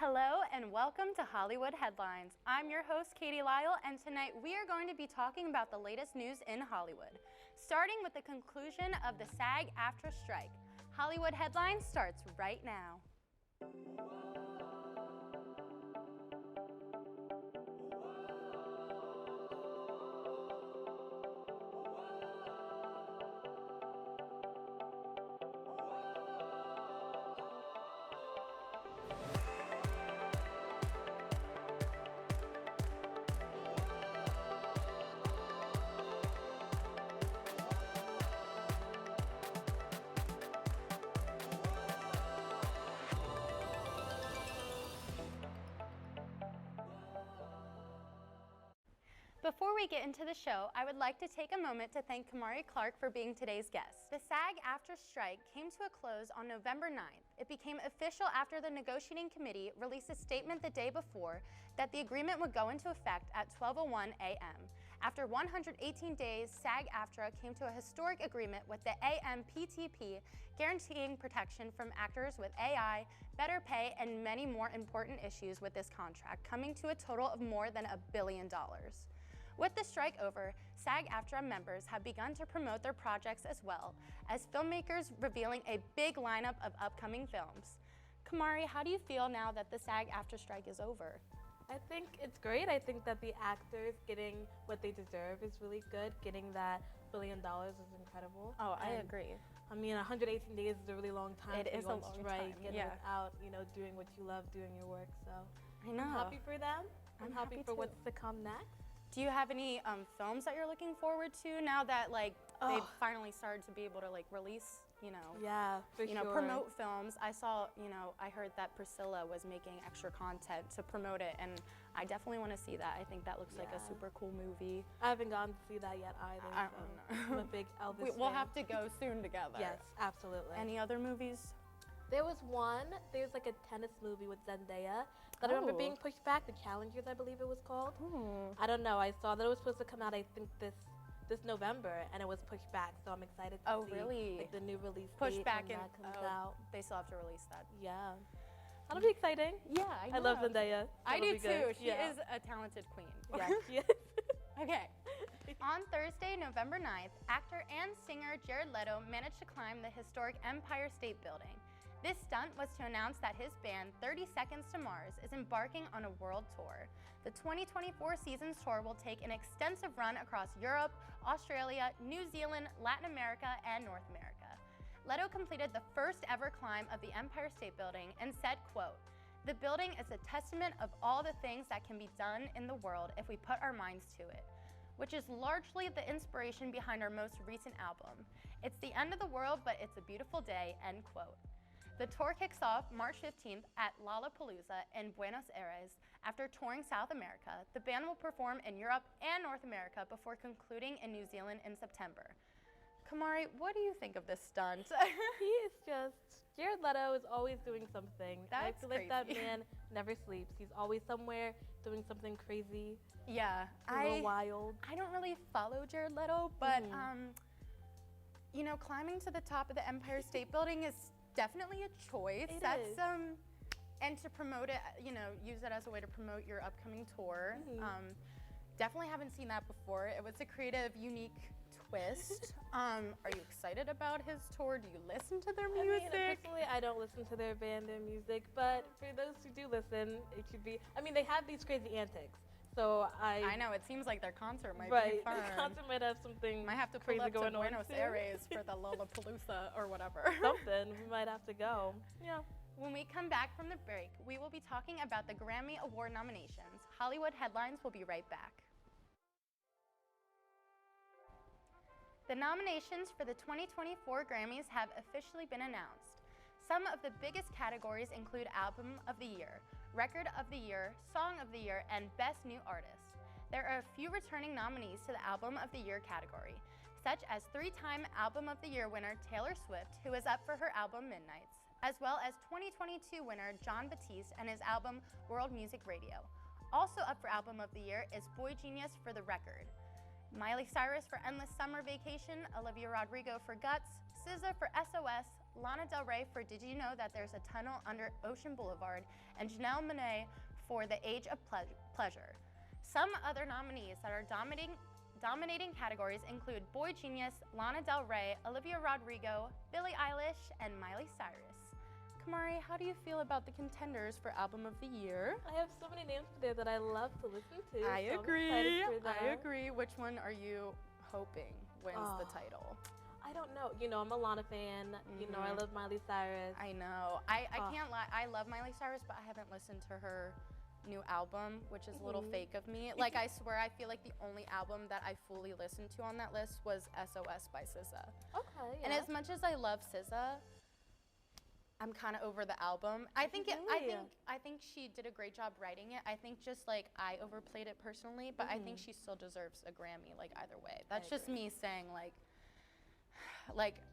Hello and welcome to Hollywood Headlines. I'm your host, Katie Lyle, and tonight we are going to be talking about the latest news in Hollywood, starting with the conclusion of the SAG-AFTRA strike. Hollywood Headlines starts right now. Before we get into the show, I would like to take a moment to thank Kamari Clark for being today's guest. The SAG-AFTRA strike came to a close on November 9th. It became official after the negotiating committee released a statement the day before that the agreement would go into effect at 12:01 a.m. After 118 days, SAG-AFTRA came to a historic agreement with the AMPTP, guaranteeing protection from actors with AI, better pay, and many more important issues with this contract, coming to a total of more than $1 billion. With the strike over, SAG-AFTRA members have begun to promote their projects as well, as filmmakers revealing a big lineup of upcoming films. Kamari, how do you feel now that the SAG-AFTRA strike is over? I think it's great. I think that the actors getting what they deserve is really good. Getting that $1 billion is incredible. Oh, I agree. I mean, 118 days is a really long time. It is a long strike time, and yeah. without, doing what you love, doing your work. So I know. I'm happy for them. I'm happy for too. what's to come next. Do you have any films that you're looking forward to now that they've finally started to be able to release, Yeah, for sure. promote films? I saw, I heard that Priscilla was making extra content to promote it, and I definitely want to see that. I think that looks like a super cool movie. I haven't gone to see that yet either. I don't know. I'm a big Elvis fan. We'll have to go soon together. Yes, absolutely. Any other movies? There's like a tennis movie with Zendaya that I remember being pushed back, The Challengers, I believe it was called. I don't know, I saw that it was supposed to come out, I think this November, and it was pushed back, so I'm excited to see really? The new release Pushed date back when that comes out. They still have to release that. Yeah. That'll be exciting. Yeah, I know. I love Zendaya. I do be too. good. She is a talented queen. Yeah, she is. Okay. On Thursday, November 9th, actor and singer Jared Leto managed to climb the historic Empire State Building. This stunt was to announce that his band, 30 Seconds to Mars, is embarking on a world tour. The 2024 season's tour will take an extensive run across Europe, Australia, New Zealand, Latin America, and North America. Leto completed the first ever climb of the Empire State Building and said, quote, "The building is a testament of all the things that can be done in the world if we put our minds to it," which is largely the inspiration behind our most recent album. It's the end of the world, but it's a beautiful day, end quote. The tour kicks off March 15th at Lollapalooza in Buenos Aires. After touring South America, the band will perform in Europe and North America before concluding in New Zealand in September. Kamari, what do you think of this stunt? He is Jared Leto is always doing something. That's I feel like that crazy. man never sleeps. He's always somewhere doing something crazy, Yeah, a little wild. I don't really follow Jared Leto, but climbing to the top of the Empire State Building is definitely a choice. It That's is. And to promote it, use it as a way to promote your upcoming tour. Definitely haven't seen that before. It was a creative, unique twist. Are you excited about his tour? Do you listen to their music? I mean, personally, I don't listen to their music, but for those who do listen, it should be. I mean, they have these crazy antics. So I know, it seems like their concert might be fun. The concert might have something Might have to pull crazy up to going on Buenos too. Aires for the Lollapalooza or whatever. Something, we might have to go. Yeah. When we come back from the break, we will be talking about the Grammy Award nominations. Hollywood Headlines will be right back. The nominations for the 2024 Grammys have officially been announced. Some of the biggest categories include Album of the Year, Record of the Year, Song of the Year, and Best New Artist. There are a few returning nominees to the Album of the Year category, such as three-time Album of the Year winner Taylor Swift, who is up for her album Midnights, as well as 2022 winner Jon Batiste and his album World Music Radio. Also up for Album of the Year is Boy Genius for The Record. Miley Cyrus for Endless Summer Vacation, Olivia Rodrigo for Guts, SZA for SOS, Lana Del Rey for Did You Know That There's a Tunnel Under Ocean Boulevard, and Janelle Monáe for The Age of Pleasure. Some other nominees that are dominating categories include Boy Genius, Lana Del Rey, Olivia Rodrigo, Billie Eilish, and Miley Cyrus. Kamari, how do you feel about the contenders for Album of the Year? I have so many names there that I love to listen to. I so agree. I agree. Which one are you hoping wins the title? I don't know. You know, I'm a Lana fan. You know, I love Miley Cyrus. I know. I can't lie. I love Miley Cyrus, but I haven't listened to her new album, which is a little fake of me. Like, I swear, I feel like the only album that I fully listened to on that list was SOS by SZA. Okay, yeah. And as much as I love SZA, I'm kind of over the album. I think she did a great job writing it. I think just like I overplayed it personally, but I think she still deserves a Grammy, like either way. That's just me saying like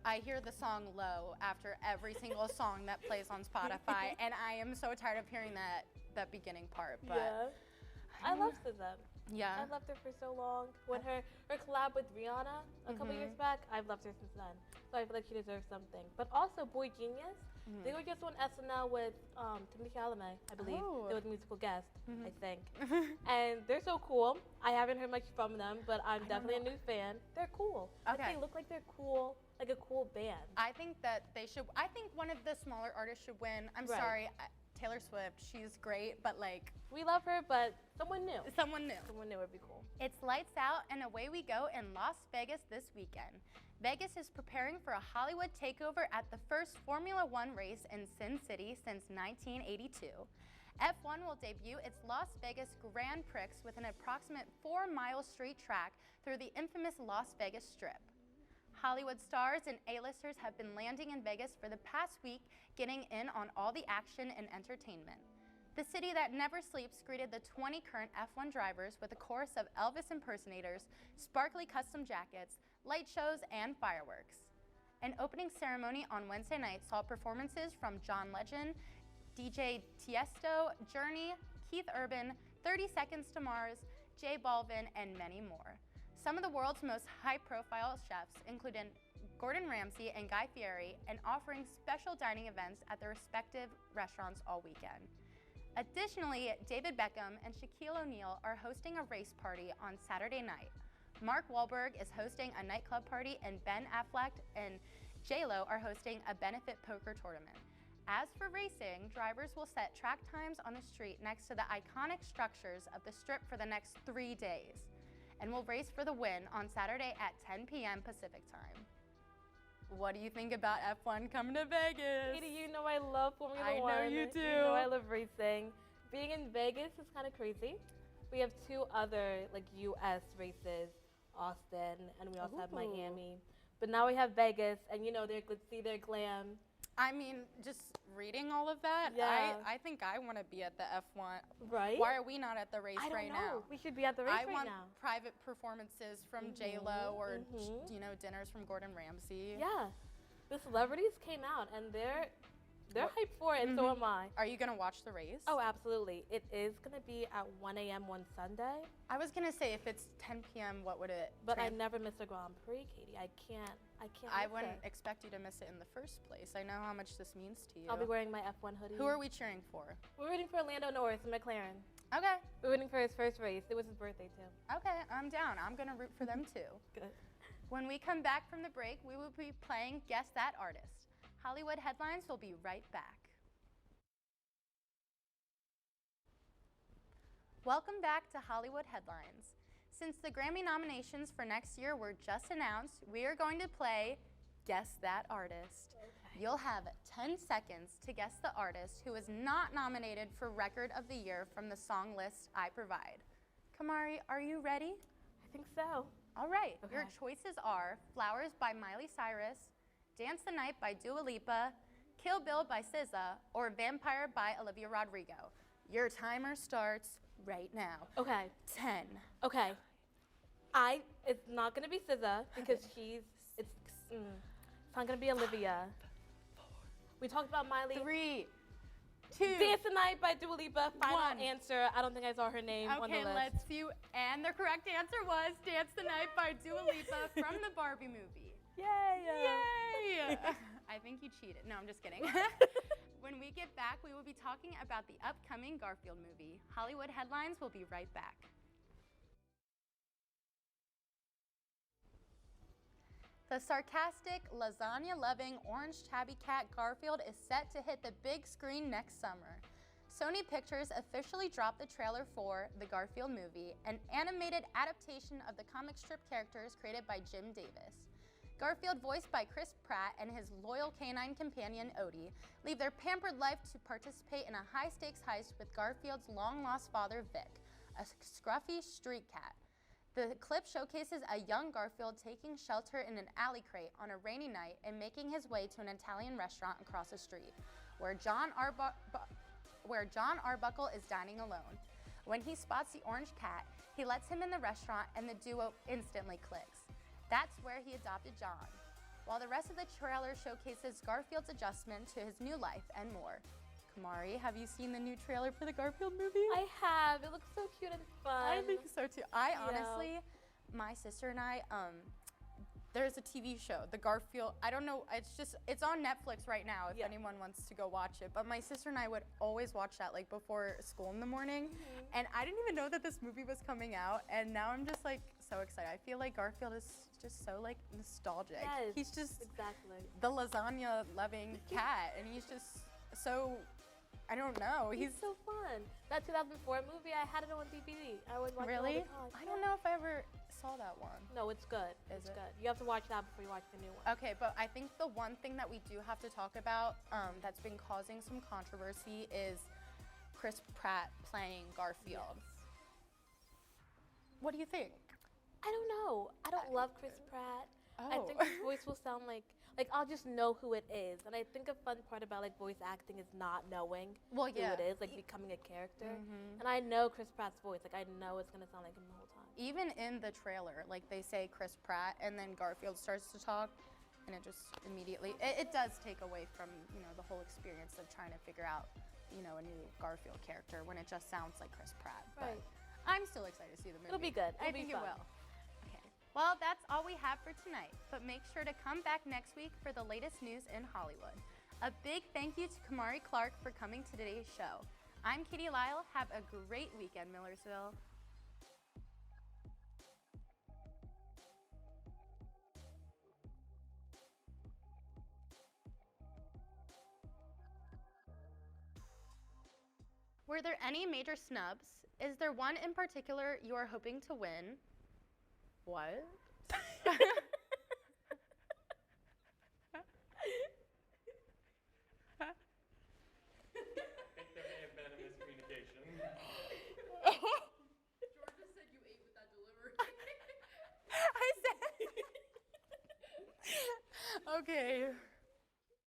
I hear the song Low after every single song that plays on Spotify, and I am so tired of hearing that beginning part. But yeah. I love SZA. Yeah. I loved her for so long. When her collab with Rihanna a couple years back, I've loved her since then. So I feel like she deserves something. But also Boy Genius, they were just on SNL with Timothy Chalamet, I believe. They were the musical guest, I think. And they're so cool. I haven't heard much from them, but I'm definitely a new fan. They're cool. Okay. Like, they look like they're cool, like a cool band. I think that they should. I think one of the smaller artists should win. I'm sorry. Taylor Swift, she's great, but like... We love her, but someone new. Someone new. Someone new would be cool. It's lights out and away we go in Las Vegas this weekend. Vegas is preparing for a Hollywood takeover at the first Formula One race in Sin City since 1982. F1 will debut its Las Vegas Grand Prix with an approximate 4-mile straight track through the infamous Las Vegas Strip. Hollywood stars and A-listers have been landing in Vegas for the past week, getting in on all the action and entertainment. The city that never sleeps greeted the 20 current F1 drivers with a chorus of Elvis impersonators, sparkly custom jackets, light shows, and fireworks. An opening ceremony on Wednesday night saw performances from John Legend, DJ Tiesto, Journey, Keith Urban, 30 Seconds to Mars, J Balvin, and many more. Some of the world's most high-profile chefs, including Gordon Ramsay and Guy Fieri, and offering special dining events at their respective restaurants all weekend. Additionally, David Beckham and Shaquille O'Neal are hosting a race party on Saturday night. Mark Wahlberg is hosting a nightclub party, and Ben Affleck and J-Lo are hosting a benefit poker tournament. As for racing, drivers will set track times on the street next to the iconic structures of the Strip for the next 3 days, and will race for the win on Saturday at 10 p.m. Pacific time. What do you think about F1 coming to Vegas? Katie, you know I love Formula One. I know you do. You know I love racing. Being in Vegas is kind of crazy. We have 2 other U.S. races, Austin, and we also have Miami. But now we have Vegas, and let's see their glam. I mean, just reading all of that, I think I want to be at the F1. Right? Why are we not at the race right now? We should be at the race right now. I want private performances from J-Lo or, dinners from Gordon Ramsay. Yeah. The celebrities came out, and they're hyped for it, and so am I. Are you going to watch the race? Oh, absolutely. It is going to be at 1 a.m. one Sunday. I was going to say, if it's 10 p.m., what would it... But I never miss a Grand Prix, Katie. I can't I wouldn't expect you to miss it in the first place. I know how much this means to you. I'll be wearing my F1 hoodie. Who are we cheering for? We're rooting for Lando Norris and McLaren. Okay. We're rooting for his first race. It was his birthday, too. Okay, I'm down. I'm going to root for them, too. Good. When we come back from the break, we will be playing Guess That Artist. Hollywood Headlines will be right back. Welcome back to Hollywood Headlines. Since the Grammy nominations for next year were just announced, we are going to play Guess That Artist. Okay. You'll have 10 seconds to guess the artist who is not nominated for Record of the Year from the song list I provide. Kamari, are you ready? I think so. All right. Okay. Your choices are Flowers by Miley Cyrus, Dance the Night by Dua Lipa, Kill Bill by SZA, or Vampire by Olivia Rodrigo. Your timer starts right now. Okay. 10. Okay. It's not gonna be SZA because it's not gonna be Olivia. We talked about Miley. 3, 2. Dance the Night by Dua Lipa. Final 1. answer. I don't think I saw her name on the list. Okay, let's see. And the correct answer was Dance the Night by Dua Lipa from the Barbie movie. Yay! Yay! I think you cheated. No, I'm just kidding. When we get back, we will be talking about the upcoming Garfield movie. Hollywood Headlines will be right back. The sarcastic, lasagna-loving, orange tabby cat Garfield is set to hit the big screen next summer. Sony Pictures officially dropped the trailer for the Garfield movie, an animated adaptation of the comic strip characters created by Jim Davis. Garfield, voiced by Chris Pratt, and his loyal canine companion Odie leave their pampered life to participate in a high-stakes heist with Garfield's long-lost father Vic, a scruffy street cat. The clip showcases a young Garfield taking shelter in an alley crate on a rainy night and making his way to an Italian restaurant across the street, where John Arbuckle is dining alone. When he spots the orange cat, he lets him in the restaurant and the duo instantly clicks. That's where he adopted John. While the rest of the trailer showcases Garfield's adjustment to his new life and more. Kamari, have you seen the new trailer for the Garfield movie? I have. It looks so cute and fun. I think so too. Honestly, my sister and I, there's a TV show, the Garfield, I don't know, it's on Netflix right now if anyone wants to go watch it, but my sister and I would always watch that like before school in the morning, and I didn't even know that this movie was coming out, and now I'm just like so excited. I feel like Garfield is just so like nostalgic. Yes, he's just exactly the lasagna loving cat, and he's just so, I don't know. He's so fun. That 2004 movie, I had it on DVD. I would watch it all the time. I don't know if I ever saw that one. No, it's good. It's good. You have to watch that before you watch the new one. Okay, but I think the one thing that we do have to talk about that's been causing some controversy is Chris Pratt playing Garfield. Yes. What do you think? I don't know. I don't love Chris Pratt. Oh. I think his voice will sound like I'll just know who it is. And I think a fun part about like voice acting is not knowing who it is, like becoming a character. And I know Chris Pratt's voice. Like I know it's gonna sound like him the whole time. Even in the trailer, like they say Chris Pratt, and then Garfield starts to talk, and it just immediately it does take away from the whole experience of trying to figure out a new Garfield character when it just sounds like Chris Pratt. Right. But I'm still excited to see the movie. It'll be good. I think it will. Well, that's all we have for tonight, but make sure to come back next week for the latest news in Hollywood. A big thank you to Kamari Clark for coming to today's show. I'm Katie Lyle. Have a great weekend, Millersville. Were there any major snubs? Is there one in particular you are hoping to win? What? I think there may have been a miscommunication. Georgia said you ate with that delivery. I said. Okay.